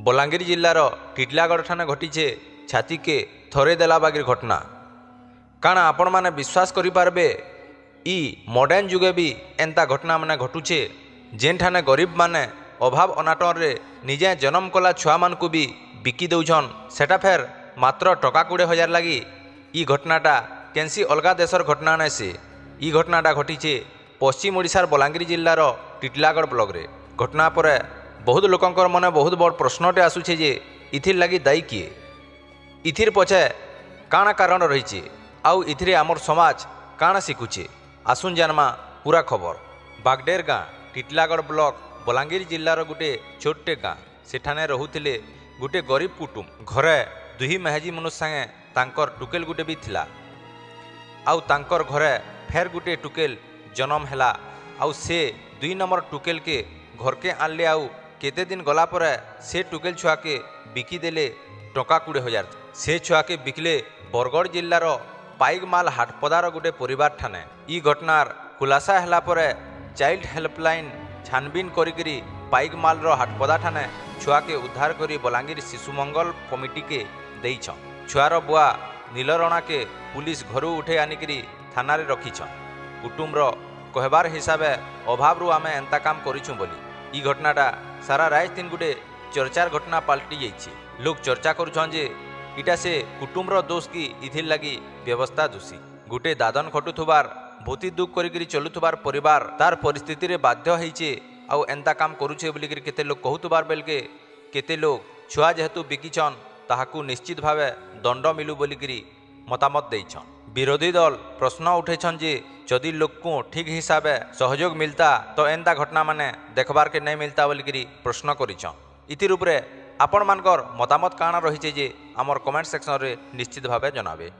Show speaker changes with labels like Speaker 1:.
Speaker 1: बलांगीर जिल्लार टिटलागढ़ ठाने घटीचे छाती के थरे देला बागिर घटना। काण आपण माने विश्वास करि पारबे ई मॉडर्न जुगे भी एंता घटना माने घटुचे जेन ठाने गरीब माने अभाव अनाटन रे निजे जन्म कला छुआ मान को भी बिकी दउछन सेटा फेर मात्र टका 20,000 लगी। ई घटनाटा केंसी अलगा देशर घटना नै से ई घटनाटा घटीचे पश्चिम ओडिशार बलांगीर जिल्लार टिटलागढ़ ब्लॉक रे। घटना परे बहुत लोकंकर मने बहुत बड़ प्रश्नटे आसुचे जे इथिर लगी दायी किए, इथिर पछे काଣା कारण रहीचे आउ इथिरे आमर समाज काଣା शिखुचे। आसुन जानमा पूरा खबर। बागडेर गाँ टिटलागढ़ ब्लॉक बलांगीर जिल्लार गोटे छोटे गाँ। सेठाने रहुथिले गोटे गरीब कुटुम। घरे दुही मेहजी मनुष्य संगे तांकर टुकेल गोटे भी थिला। आउ तांकर घरे फेर गोटे टुकेल जन्म हैला। आउ से 2 नंबर टुकेल के घर के आनले। आउ केते दिन गला परे से टुकेल छुआ के बिकी देले टका 20,000। से छुआ के बिकले बरगढ़ जिल्लार पाइकमाल हाटपदार गोटे परिवार ठाने। ई घटनार खुलासा हैला परे चाइल्ड हेल्पलाइन छानबीन करिकरी पाइकमाल हाटपदा ठाने छुआ के उद्धार करी बलांगीर शिशु मंगल कमिटी के देइछन। छुआर बुआ नीलरणा के पुलिस घरू उठे आनिकरी थाना रे रखिछन। कुटुम्बर कहबार हिसाबे अभाव रु आमे एंता काम करिछु बोली। ई घटनाटा सारा राजस्थान गोटे चर्चार घटना पलटि जाइछि। लोग चर्चा करुछन जे इटा से कुटुम्बर दोष की इथिर लगी व्यवस्था दोषी। गोटे दादन खटुथुबार भूति दुख करिकरी चलुथुबार परिवार तार परिस्थिति रे बाध्य होइछे आउ एंता काम करुछे बोलिकरी केते लोग कहूथुबार बेलके केते लोग छुआ जेहेतु बिकिछन ताहाकू निश्चित भावे दंड मिलू बोलिकरी मतामत देइछन। विरोधी दल प्रश्न उठेछन जे जदि लोक को ठीक हिसाबे सहयोग मिलता तो एंता घटना माने देखबार के नहीं मिलता बोलिकरी प्रश्न करिछन। इतिर उपरे आपण मानकर मतामत काଣା रहिछे जे आमर कमेंट सेक्शन रे निश्चित भावे जनाबे।